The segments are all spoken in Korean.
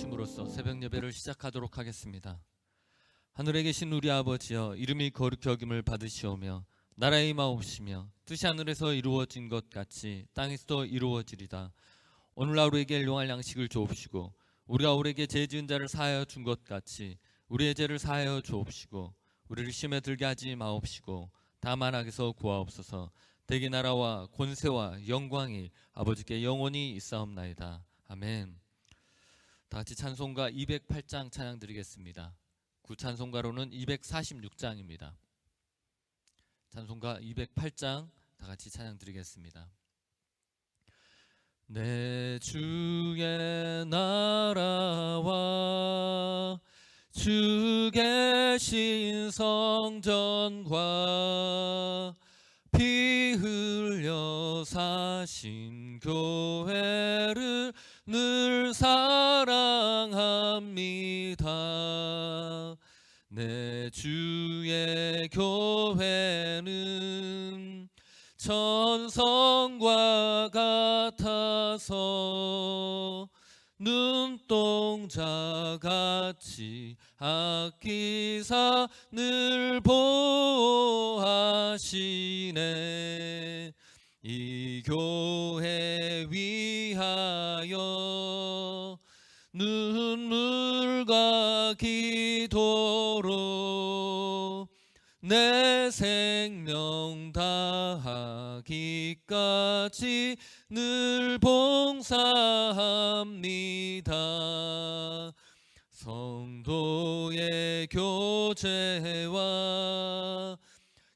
기도하심으로써 새벽 예배를 시작하도록 하겠습니다. 하늘에 계신 우리 아버지여, 이름이 거룩히 여김을 받으시오며 나라의 임하옵시며 뜻이 하늘에서 이루어진 것 같이 땅에서도 이루어지리다. 오늘날 우리에게 일용할 양식을 주옵시고 우리가 우리에게 죄 지은 자를 사하여 준 것 같이 우리의 죄를 사하여 주옵시고 우리를 시험에 들게 하지 마옵시고 다만 악에서 구하옵소서. 대개 나라와 권세와 영광이 아버지께 영원히 있사옵나이다. 아멘. 다 같이 찬송가 208장 찬양 드리겠습니다. 구 찬송가로는 246장입니다. 찬송가 208장 다 같이 찬양 드리겠습니다. 내 주의 나라와 주 계신 성전과 피 흘려 사신 교회를 늘 사랑합니다. 내 주의 교회는 천성과 같아서 눈동자같이 아끼사 늘 보호하시네. 이 교회 위하여 눈물과 기도로 내 생명 다하기까지 늘 봉사합니다. 성도의 교제와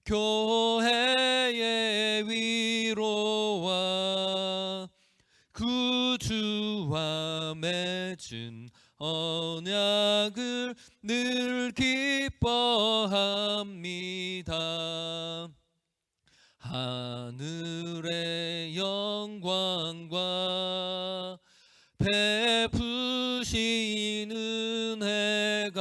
교회의 위로와 구주와 맺은 언약을 늘 기뻐합니다. 하늘의 영광과 베푸신 은혜가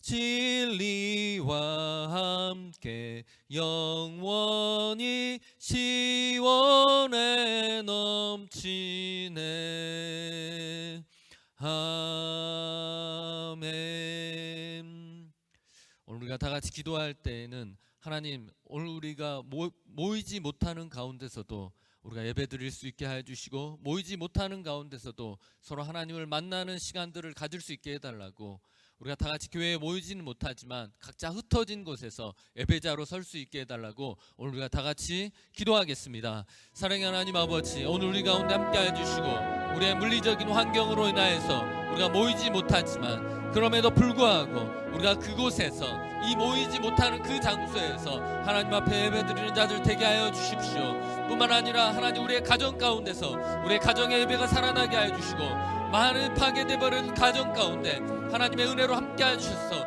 진리와 함께 영원히 시원에 넘치네. 아멘. 오늘 우리가 다 같이 기도할 때에는 하나님, 오늘 우리가 모이지 못하는 가운데서도 우리가 예배 드릴 수 있게 해주시고, 모이지 못하는 가운데서도 서로 하나님을 만나는 시간들을 가질 수 있게 해달라고, 우리가 다 같이 교회에 모이지는 못하지만 각자 흩어진 곳에서 예배자로 설 수 있게 해달라고 오늘 우리가 다 같이 기도하겠습니다. 사랑의 하나님 아버지, 오늘 우리 가운데 함께 해주시고, 우리의 물리적인 환경으로 인하여서 우리가 모이지 못하지만 그럼에도 불구하고 우리가 그곳에서, 이 모이지 못하는 그 장소에서 하나님 앞에 예배드리는 자들 되게 하여 주십시오. 뿐만 아니라 하나님, 우리의 가정 가운데서 우리의 가정의 예배가 살아나게 하여 주시고, 많은 파괴되어버린 가정 가운데 하나님의 은혜로 함께 해주셔서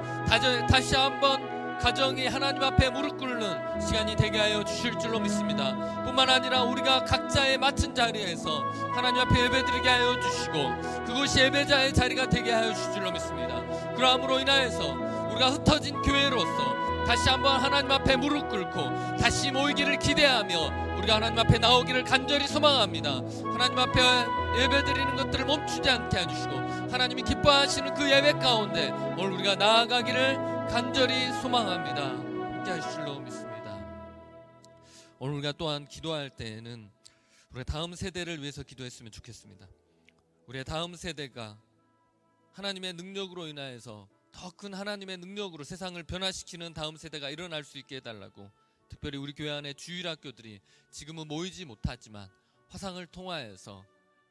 다시 한번 가정이 하나님 앞에 무릎 꿇는 시간이 되게 하여 주실 줄로 믿습니다. 뿐만 아니라 우리가 각자의 맡은 자리에서 하나님 앞에 예배드리게 하여 주시고, 그것이 예배자의 자리가 되게 하여 주실 줄로 믿습니다. 그러함으로 인하여서 우리가 흩어진 교회로서 다시 한번 하나님 앞에 무릎 꿇고 다시 모이기를 기대하며 우리가 하나님 앞에 나오기를 간절히 소망합니다. 하나님 앞에 예배드리는 것들을 멈추지 않게 해주시고, 하나님이 기뻐하시는 그 예배 가운데 오늘 우리가 나아가기를 간절히 소망합니다. 함께 하실 줄로 믿습니다. 오늘 우리가 또한 기도할 때에는 우리가 다음 세대를 위해서 기도했으면 좋겠습니다. 우리의 다음 세대가 하나님의 능력으로 인하여서 더 큰 하나님의 능력으로 세상을 변화시키는 다음 세대가 일어날 수 있게 해달라고, 특별히 우리 교회 안에 주일학교들이 지금은 모이지 못하지만 화상을 통하여서,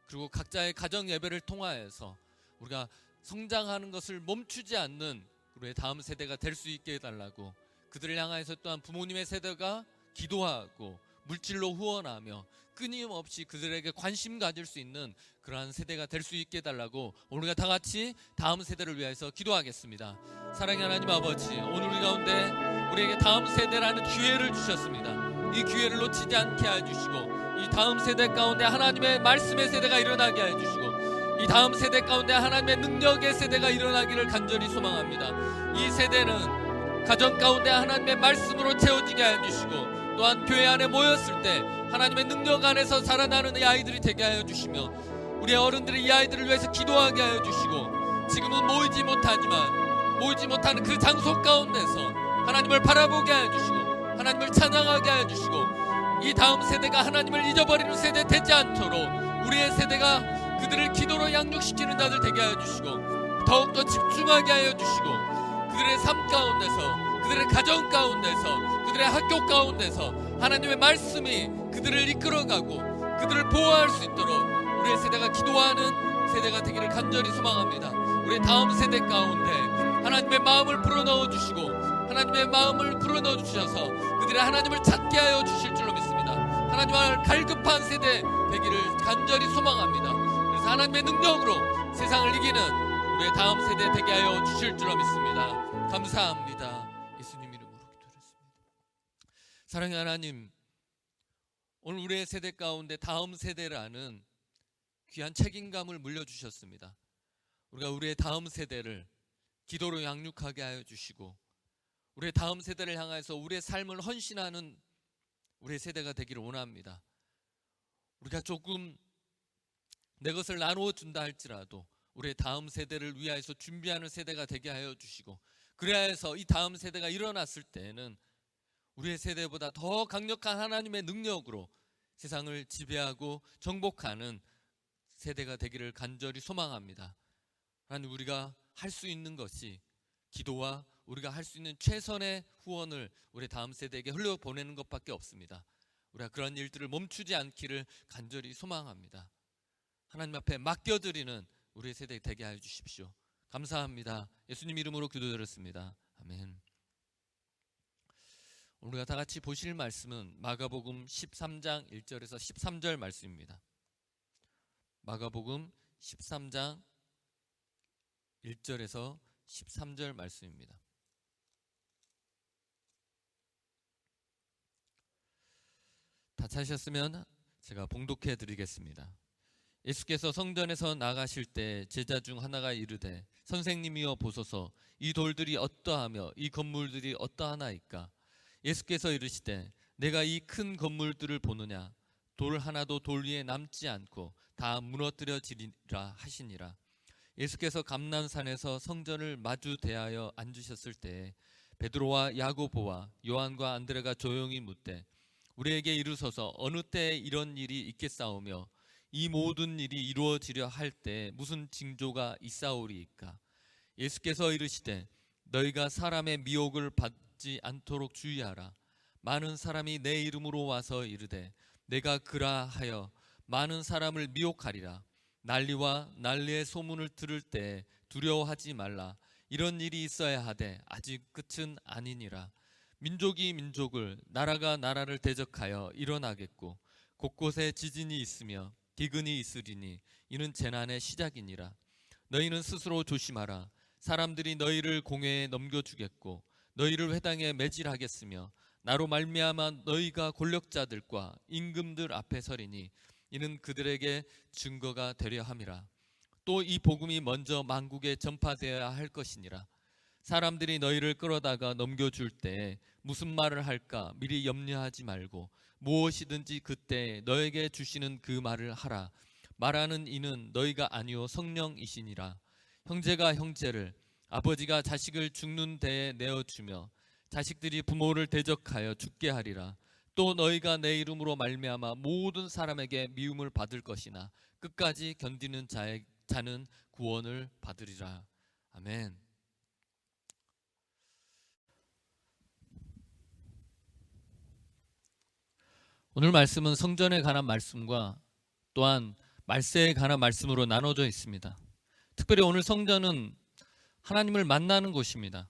그리고 각자의 가정 예배를 통하여서 우리가 성장하는 것을 멈추지 않는 우리의 다음 세대가 될 수 있게 해달라고, 그들을 향하여서 또한 부모님의 세대가 기도하고 물질로 후원하며 끊임없이 그들에게 관심 가질 수 있는 그러한 세대가 될 수 있게 해달라고 오늘 우리가 다 같이 다음 세대를 위해서 기도하겠습니다. 사랑의 하나님 아버지, 오늘 우리 가운데 우리에게 다음 세대라는 기회를 주셨습니다. 이 기회를 놓치지 않게 해주시고, 이 다음 세대 가운데 하나님의 말씀의 세대가 일어나게 해주시고, 이 다음 세대 가운데 하나님의 능력의 세대가 일어나기를 간절히 소망합니다. 이 세대는 가정 가운데 하나님의 말씀으로 채워지게 해주시고, 또한 교회 안에 모였을 때 하나님의 능력 안에서 살아나는 이 아이들이 되게 하여 주시며, 우리 어른들이 이 아이들을 위해서 기도하게 하여 주시고, 지금은 모이지 못하는 그 장소 가운데서 하나님을 바라보게 하여 주시고, 하나님을 찬양하게 하여 주시고, 이 다음 세대가 하나님을 잊어버리는 세대 되지 않도록 우리의 세대가 그들을 기도로 양육시키는 자들 되게 하여 주시고, 더욱더 집중하게 하여 주시고, 그들의 삶 가운데서, 그들의 가정 가운데서, 그들의 학교 가운데서 하나님의 말씀이 그들을 이끌어가고 그들을 보호할 수 있도록 우리의 세대가 기도하는 세대가 되기를 간절히 소망합니다. 우리 다음 세대 가운데 하나님의 마음을 불어넣어 주시고, 하나님의 마음을 불어넣어 주셔서 그들의 하나님을 찾게 하여 주실 줄로 믿습니다. 하나님을 갈급한 세대 되기를 간절히 소망합니다. 그래서 하나님의 능력으로 세상을 이기는 우리의 다음 세대 되게 하여 주실 줄로 믿습니다. 감사합니다. 예수님 이름으로 기도드렸습니다. 사랑의 하나님, 오늘 우리의 세대 가운데 다음 세대라는 귀한 책임감을 물려주셨습니다. 우리가 우리의 다음 세대를 기도로 양육하게 하여 주시고, 우리의 다음 세대를 향해서 우리의 삶을 헌신하는 우리의 세대가 되기를 원합니다. 우리가 조금 내 것을 나누어 준다 할지라도 우리의 다음 세대를 위하여서 준비하는 세대가 되게 하여 주시고, 그래야 해서 이 다음 세대가 일어났을 때에는 우리의 세대보다 더 강력한 하나님의 능력으로 세상을 지배하고 정복하는 세대가 되기를 간절히 소망합니다. 하나님, 우리가 할 수 있는 것이 기도와 우리가 할 수 있는 최선의 후원을 우리 다음 세대에게 흘려보내는 것밖에 없습니다. 우리가 그런 일들을 멈추지 않기를 간절히 소망합니다. 하나님 앞에 맡겨드리는 우리의 세대 되게 하여 주십시오. 감사합니다. 예수님 이름으로 기도드렸습니다. 아멘. 우리가 다 같이 보실 말씀은 마가복음 13장 1절에서 13절 말씀입니다. 마가복음 13장 1절에서 13절 말씀입니다. 다 찾으셨으면 제가 봉독해 드리겠습니다. 예수께서 성전에서 나가실 때 제자 중 하나가 이르되, 선생님이여 보소서, 이 돌들이 어떠하며 이 건물들이 어떠하나이까? 예수께서 이르시되, 내가 이 큰 건물들을 보느냐? 돌 하나도 돌 위에 남지 않고 다 무너뜨려지리라 하시니라. 예수께서 감람산에서 성전을 마주 대하여 앉으셨을 때에 베드로와 야고보와 요한과 안드레가 조용히 묻되, 우리에게 이르소서, 어느 때에 이런 일이 있겠사오며 이 모든 일이 이루어지려 할 때 무슨 징조가 있사오리이까? 예수께서 이르시되, 너희가 사람의 미혹을 받지 않도록 주의하라. 많은 사람이 내 이름으로 와서 이르되 내가 그라 하여 많은 사람을 미혹하리라. 난리와 난리의 소문을 들을 때 두려워하지 말라. 이런 일이 있어야 하되 아직 끝은 아니니라. 민족이 민족을, 나라가 나라를 대적하여 일어나겠고 곳곳에 지진이 있으며 기근이 있으리니 이는 재난의 시작이니라. 너희는 스스로 조심하라. 사람들이 너희를 공회에 넘겨주겠고 너희를 회당에 매질하겠으며 나로 말미암아 너희가 권력자들과 임금들 앞에 서리니 이는 그들에게 증거가 되려 함이라. 또 이 복음이 먼저 만국에 전파되어야 할 것이니라. 사람들이 너희를 끌어다가 넘겨줄 때 무슨 말을 할까 미리 염려하지 말고 무엇이든지 그때 너에게 주시는 그 말을 하라. 말하는 이는 너희가 아니요 성령이시니라. 형제가 형제를, 아버지가 자식을 죽는 데에 내어주며 자식들이 부모를 대적하여 죽게 하리라. 또 너희가 내 이름으로 말미암아 모든 사람에게 미움을 받을 것이나 끝까지 견디는 자는 구원을 받으리라. 아멘. 오늘 말씀은 성전에 관한 말씀과 또한 말세에 관한 말씀으로 나눠져 있습니다. 특별히 오늘 성전은 하나님을 만나는 곳입니다.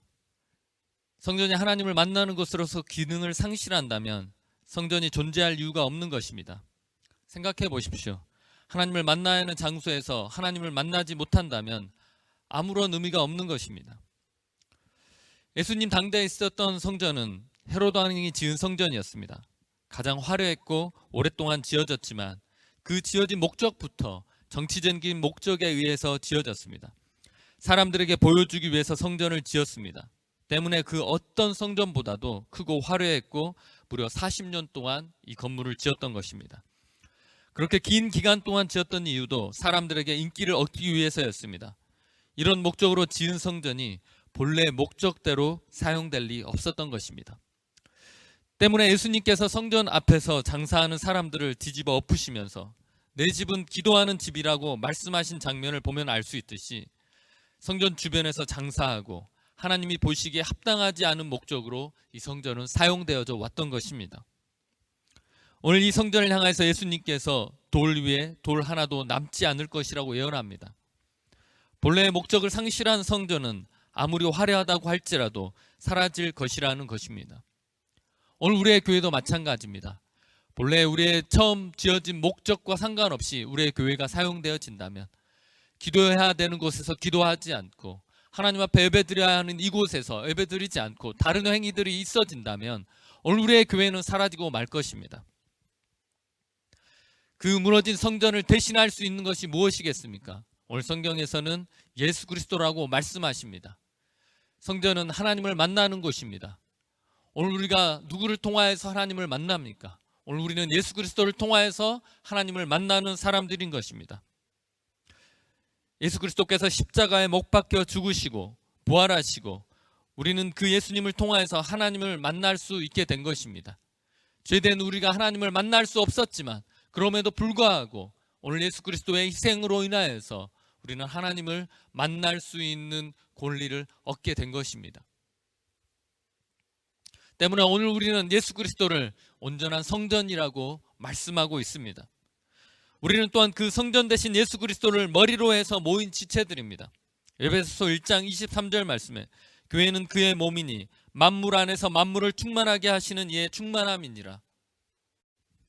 성전이 하나님을 만나는 곳으로서 기능을 상실한다면 성전이 존재할 이유가 없는 것입니다. 생각해 보십시오. 하나님을 만나야 하는 장소에서 하나님을 만나지 못한다면 아무런 의미가 없는 것입니다. 예수님 당대에 있었던 성전은 헤로드 왕이 지은 성전이었습니다. 가장 화려했고 오랫동안 지어졌지만 그 지어진 목적부터 정치적인 목적에 의해서 지어졌습니다. 사람들에게 보여주기 위해서 성전을 지었습니다. 때문에 그 어떤 성전보다도 크고 화려했고 무려 40년 동안 이 건물을 지었던 것입니다. 그렇게 긴 기간 동안 지었던 이유도 사람들에게 인기를 얻기 위해서였습니다. 이런 목적으로 지은 성전이 본래 목적대로 사용될 리 없었던 것입니다. 때문에 예수님께서 성전 앞에서 장사하는 사람들을 뒤집어 엎으시면서 내 집은 기도하는 집이라고 말씀하신 장면을 보면 알 수 있듯이 성전 주변에서 장사하고 하나님이 보시기에 합당하지 않은 목적으로 이 성전은 사용되어져 왔던 것입니다. 오늘 이 성전을 향해서 예수님께서 돌 위에 돌 하나도 남지 않을 것이라고 예언합니다. 본래의 목적을 상실한 성전은 아무리 화려하다고 할지라도 사라질 것이라는 것입니다. 오늘 우리의 교회도 마찬가지입니다. 본래 우리의 처음 지어진 목적과 상관없이 우리의 교회가 사용되어진다면 기도해야 되는 곳에서 기도하지 않고 하나님 앞에 예배드려야 하는 이곳에서 예배드리지 않고 다른 행위들이 있어진다면 오늘 우리의 교회는 사라지고 말 것입니다. 그 무너진 성전을 대신할 수 있는 것이 무엇이겠습니까? 오늘 성경에서는 예수 그리스도라고 말씀하십니다. 성전은 하나님을 만나는 곳입니다. 오늘 우리가 누구를 통하여서 하나님을 만납니까? 오늘 우리는 예수 그리스도를 통하여서 하나님을 만나는 사람들인 것입니다. 예수 그리스도께서 십자가에 못 박혀 죽으시고 부활하시고 우리는 그 예수님을 통하여서 하나님을 만날 수 있게 된 것입니다. 죄된 우리가 하나님을 만날 수 없었지만 그럼에도 불구하고 오늘 예수 그리스도의 희생으로 인하여서 우리는 하나님을 만날 수 있는 권리를 얻게 된 것입니다. 때문에 오늘 우리는 예수 그리스도를 온전한 성전이라고 말씀하고 있습니다. 우리는 또한 그 성전 대신 예수 그리스도를 머리로 해서 모인 지체들입니다. 에베소서 1장 23절 말씀에 교회는 그의 몸이니 만물 안에서 만물을 충만하게 하시는 이의 충만함이니라.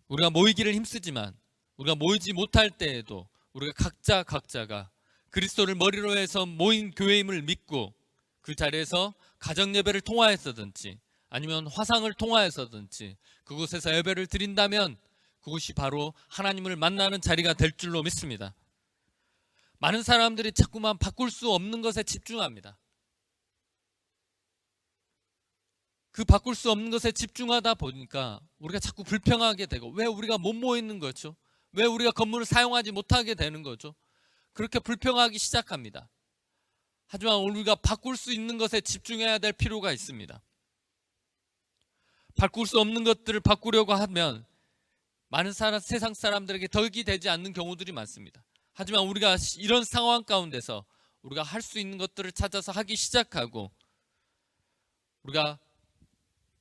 우리가 모이기를 힘쓰지만 우리가 모이지 못할 때에도 우리가 각자가 그리스도를 머리로 해서 모인 교회임을 믿고 그 자리에서 가정 예배를 통하여서든지 아니면 화상을 통하여서든지 그곳에서 예배를 드린다면 그곳이 바로 하나님을 만나는 자리가 될 줄로 믿습니다. 많은 사람들이 자꾸만 바꿀 수 없는 것에 집중합니다. 그 바꿀 수 없는 것에 집중하다 보니까 우리가 자꾸 불평하게 되고 왜 우리가 못 모이는 거죠? 왜 우리가 건물을 사용하지 못하게 되는 거죠? 그렇게 불평하기 시작합니다. 하지만 우리가 바꿀 수 있는 것에 집중해야 될 필요가 있습니다. 바꿀 수 없는 것들을 바꾸려고 하면 많은 세상 사람들에게 덕이 되지 않는 경우들이 많습니다. 하지만 우리가 이런 상황 가운데서 우리가 할 수 있는 것들을 찾아서 하기 시작하고 우리가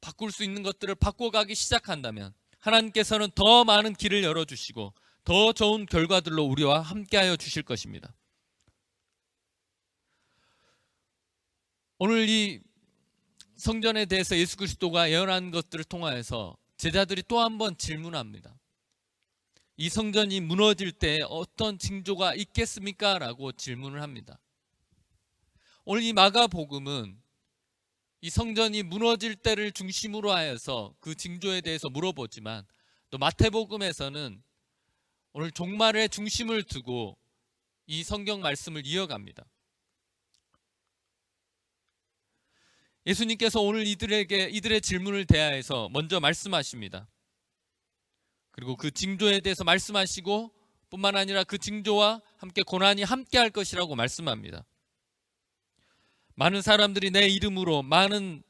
바꿀 수 있는 것들을 바꿔가기 시작한다면 하나님께서는 더 많은 길을 열어주시고 더 좋은 결과들로 우리와 함께하여 주실 것입니다. 오늘 이 성전에 대해서 예수 그리스도가 예언한 것들을 통하여서 제자들이 또 한 번 질문합니다. 이 성전이 무너질 때 어떤 징조가 있겠습니까? 라고 질문을 합니다. 오늘 이 마가복음은 이 성전이 무너질 때를 중심으로 하여서 그 징조에 대해서 물어보지만 또 마태복음에서는 오늘 종말의 중심을 두고 이 성경 말씀을 이어갑니다. 예수님께서 오늘 이들의 질문을 대하여서 먼저 말씀하십니다. 그리고 그 징조에 대해서 말씀하시고 뿐만 아니라 그 징조와 함께 고난이 함께 할 것이라고 말씀합니다. 많은 사람들이 내 이름으로 많은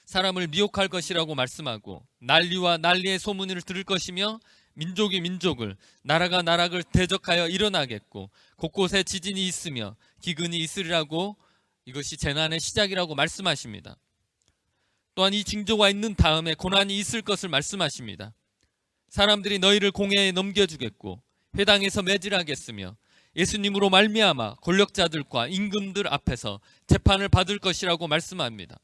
사람을 미혹할 것이라고 말씀하고 난리와 난리의 소문을 들을 것이며 민족이 민족을 나라가 나라를 대적하여 일어나겠고 곳곳에 지진이 있으며 기근이 있으리라고 이것이 재난의 시작이라고 말씀하십니다. 또한 이 징조가 있는 다음에 고난이 있을 것을 말씀하십니다. 사람들이 너희를 공회에 넘겨주겠고 회당에서 매질하겠으며 예수님으로 말미암아 권력자들과 임금들 앞에서 재판을 받을 것이라고 말씀합니다.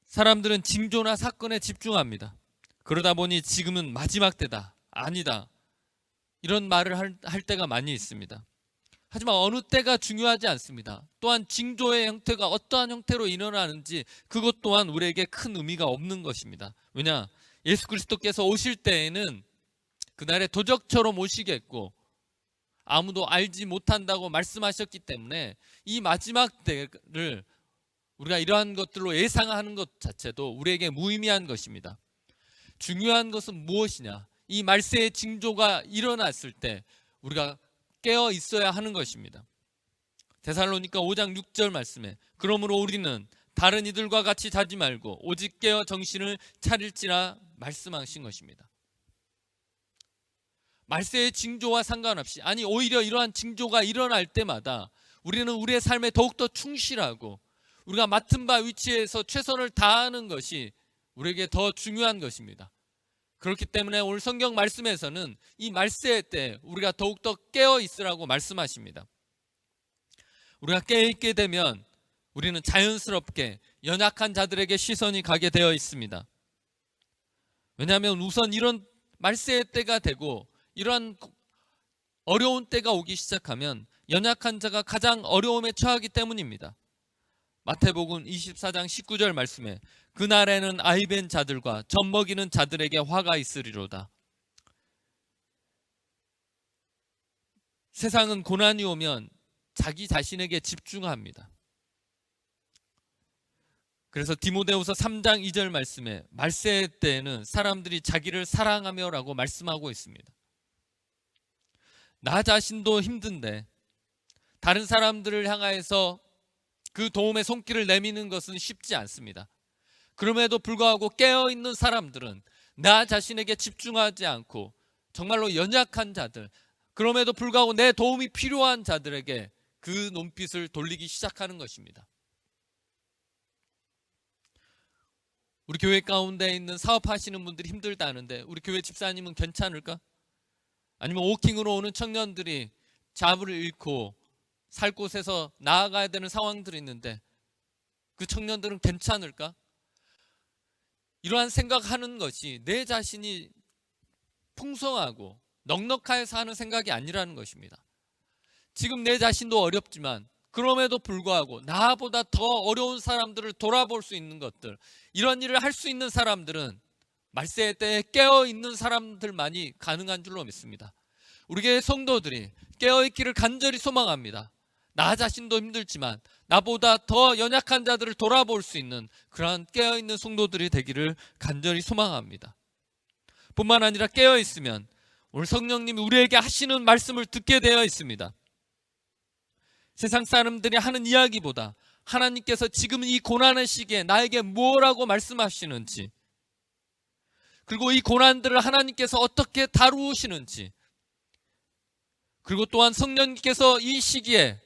사람들은 징조나 사건에 집중합니다. 그러다 보니 지금은 마지막 때다, 아니다, 이런 말을 할 때가 많이 있습니다. 하지만 어느 때가 중요하지 않습니다. 또한 징조의 형태가 어떠한 형태로 일어나는지 그것 또한 우리에게 큰 의미가 없는 것입니다. 왜냐? 예수 그리스도께서 오실 때에는 그날에 도적처럼 오시겠고 아무도 알지 못한다고 말씀하셨기 때문에 이 마지막 때를 우리가 이러한 것들로 예상하는 것 자체도 우리에게 무의미한 것입니다. 중요한 것은 무엇이냐? 이 말세의 징조가 일어났을 때 우리가 깨어 있어야 하는 것입니다. 데살로니가 5장 6절 말씀에 그러므로 우리는 다른 이들과 같이 자지 말고 오직 깨어 정신을 차릴지라 말씀하신 것입니다. 말세의 징조와 상관없이, 아니 오히려 이러한 징조가 일어날 때마다 우리는 우리의 삶에 더욱더 충실하고 우리가 맡은 바 위치에서 최선을 다하는 것이 우리에게 더 중요한 것입니다. 그렇기 때문에 오늘 성경 말씀에서는 이 말세 때 우리가 더욱더 깨어 있으라고 말씀하십니다. 우리가 깨어 있게 되면 우리는 자연스럽게 연약한 자들에게 시선이 가게 되어 있습니다. 왜냐하면 우선 이런 말세의 때가 되고 이런 어려운 때가 오기 시작하면 연약한 자가 가장 어려움에 처하기 때문입니다. 마태복음 24장 19절 말씀에 그날에는 아이벤 자들과 젖 먹이는 자들에게 화가 있으리로다. 세상은 고난이 오면 자기 자신에게 집중합니다. 그래서 디모데후서 3장 2절 말씀에 말세 때에는 사람들이 자기를 사랑하며 라고 말씀하고 있습니다. 나 자신도 힘든데 다른 사람들을 향하여서 그 도움의 손길을 내미는 것은 쉽지 않습니다. 그럼에도 불구하고 깨어있는 사람들은 나 자신에게 집중하지 않고 정말로 연약한 자들, 그럼에도 불구하고 내 도움이 필요한 자들에게 그 눈빛을 돌리기 시작하는 것입니다. 우리 교회 가운데 있는 사업하시는 분들이 힘들다는데 우리 교회 집사님은 괜찮을까? 아니면 워킹으로 오는 청년들이 잡을 잃고 살 곳에서 나아가야 되는 상황들이 있는데 그 청년들은 괜찮을까? 이러한 생각하는 것이 내 자신이 풍성하고 넉넉하여서 하는 생각이 아니라는 것입니다. 지금 내 자신도 어렵지만 그럼에도 불구하고 나보다 더 어려운 사람들을 돌아볼 수 있는 것들, 이런 일을 할 수 있는 사람들은 말세 때에 깨어있는 사람들만이 가능한 줄로 믿습니다. 우리 교회 성도들이 깨어있기를 간절히 소망합니다. 나 자신도 힘들지만 나보다 더 연약한 자들을 돌아볼 수 있는 그러한 깨어있는 성도들이 되기를 간절히 소망합니다. 뿐만 아니라 깨어있으면 오늘 성령님이 우리에게 하시는 말씀을 듣게 되어 있습니다. 세상 사람들이 하는 이야기보다 하나님께서 지금 이 고난의 시기에 나에게 뭐라고 말씀하시는지, 그리고 이 고난들을 하나님께서 어떻게 다루시는지, 그리고 또한 성령님께서 이 시기에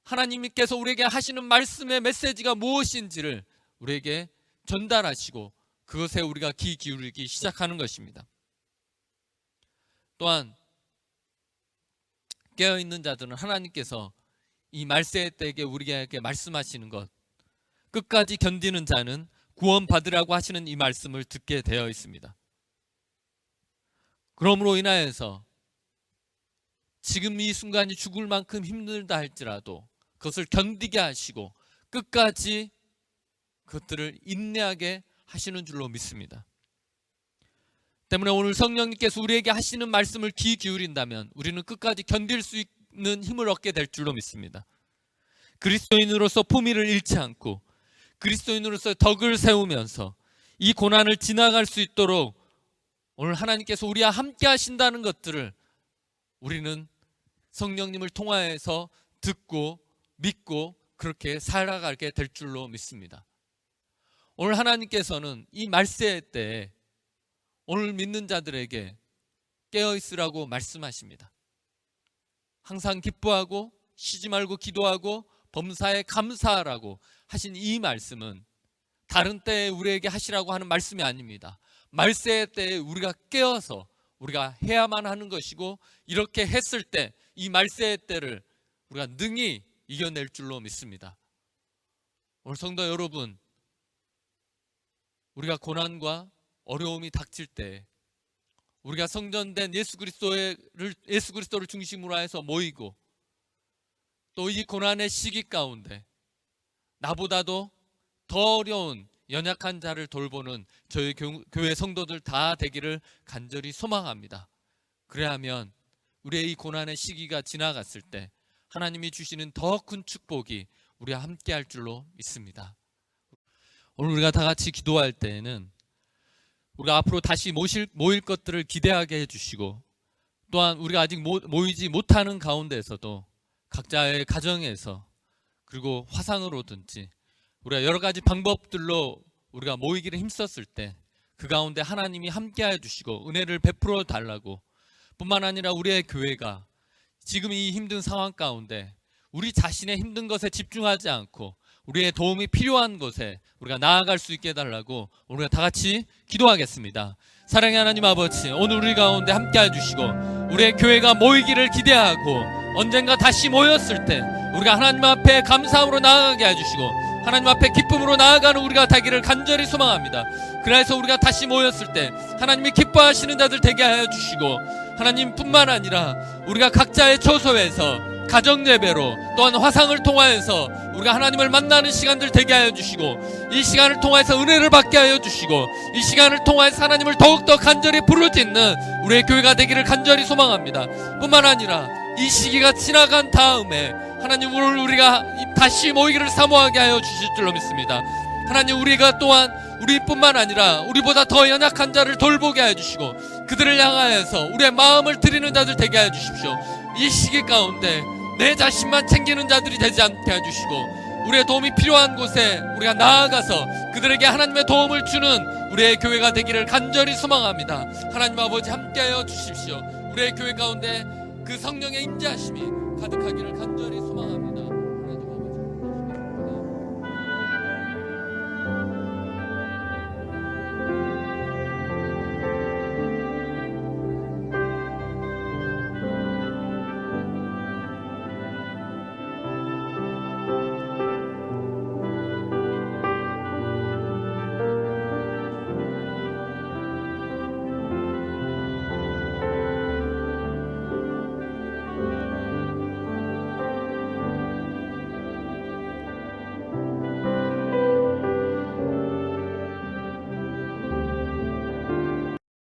하나님께서 우리에게 하시는 말씀의 메시지가 무엇인지를 우리에게 전달하시고 그것에 우리가 귀 기울이기 시작하는 것입니다. 또한 깨어있는 자들은 하나님께서 이 말세 때에 우리에게 말씀하시는 것, 끝까지 견디는 자는 구원받으라고 하시는 이 말씀을 듣게 되어 있습니다. 그러므로 인하여서 지금 이 순간이 죽을 만큼 힘들다 할지라도 그것을 견디게 하시고 끝까지 그것들을 인내하게 하시는 줄로 믿습니다. 때문에 오늘 성령님께서 우리에게 하시는 말씀을 귀 기울인다면 우리는 끝까지 견딜 수 있는 힘을 얻게 될 줄로 믿습니다. 그리스도인으로서 품위를 잃지 않고 그리스도인으로서 덕을 세우면서 이 고난을 지나갈 수 있도록 오늘 하나님께서 우리와 함께 하신다는 것들을 우리는 성령님을 통하여서 듣고 믿고 그렇게 살아가게 될 줄로 믿습니다. 오늘 하나님께서는 이 말세 때에 오늘 믿는 자들에게 깨어있으라고 말씀하십니다. 항상 기뻐하고 쉬지 말고 기도하고 범사에 감사하라고 하신 이 말씀은 다른 때에 우리에게 하시라고 하는 말씀이 아닙니다. 말세 때에 우리가 깨어서 우리가 해야만 하는 것이고, 이렇게 했을 때 이 말세의 때를 우리가 능히 이겨낼 줄로 믿습니다. 오늘 성도 여러분, 우리가 고난과 어려움이 닥칠 때 우리가 성전된 예수 그리스도를 중심으로 해서 모이고 또 이 고난의 시기 가운데 나보다도 더 어려운 연약한 자를 돌보는 저희 교회 성도들 다 되기를 간절히 소망합니다. 그래야면 우리의 이 고난의 시기가 지나갔을 때 하나님이 주시는 더 큰 축복이 우리와 함께 할 줄로 믿습니다. 오늘 우리가 다 같이 기도할 때에는 우리가 앞으로 다시 모일 것들을 기대하게 해주시고, 또한 우리가 아직 모이지 못하는 가운데에서도 각자의 가정에서 그리고 화상으로든지 우리가 여러 가지 방법들로 우리가 모이기를 힘썼을 때 그 가운데 하나님이 함께해 주시고 은혜를 베풀어 달라고, 뿐만 아니라 우리의 교회가 지금 이 힘든 상황 가운데 우리 자신의 힘든 것에 집중하지 않고 우리의 도움이 필요한 것에 우리가 나아갈 수 있게 해달라고 우리가 다 같이 기도하겠습니다. 사랑의 하나님 아버지, 오늘 우리 가운데 함께해 주시고 우리의 교회가 모이기를 기대하고 언젠가 다시 모였을 때 우리가 하나님 앞에 감사함으로 나아가게 해주시고 하나님 앞에 기쁨으로 나아가는 우리가 되기를 간절히 소망합니다. 그래서 우리가 다시 모였을 때 하나님이 기뻐하시는 자들 되게 하여 주시고, 하나님뿐만 아니라 우리가 각자의 처소에서 가정 예배로 또한 화상을 통하여서 우리가 하나님을 만나는 시간들 되게 하여 주시고, 이 시간을 통해서 은혜를 받게 하여 주시고, 이 시간을 통해서 하나님을 더욱더 간절히 부르짖는 우리의 교회가 되기를 간절히 소망합니다. 뿐만 아니라 이 시기가 지나간 다음에 하나님, 오늘 우리가 다시 모이기를 사모하게 하여 주실 줄로 믿습니다. 하나님, 우리가 또한 우리뿐만 아니라 우리보다 더 연약한 자를 돌보게 하여 주시고 그들을 향하여서 우리의 마음을 드리는 자들 되게 하여 주십시오. 이 시기 가운데 내 자신만 챙기는 자들이 되지 않게 해주시고 우리의 도움이 필요한 곳에 우리가 나아가서 그들에게 하나님의 도움을 주는 우리의 교회가 되기를 간절히 소망합니다. 하나님 아버지, 함께하여 주십시오. 우리의 교회 가운데 그 성령의 임재하심이 가득하기를 간절히 소망합니다.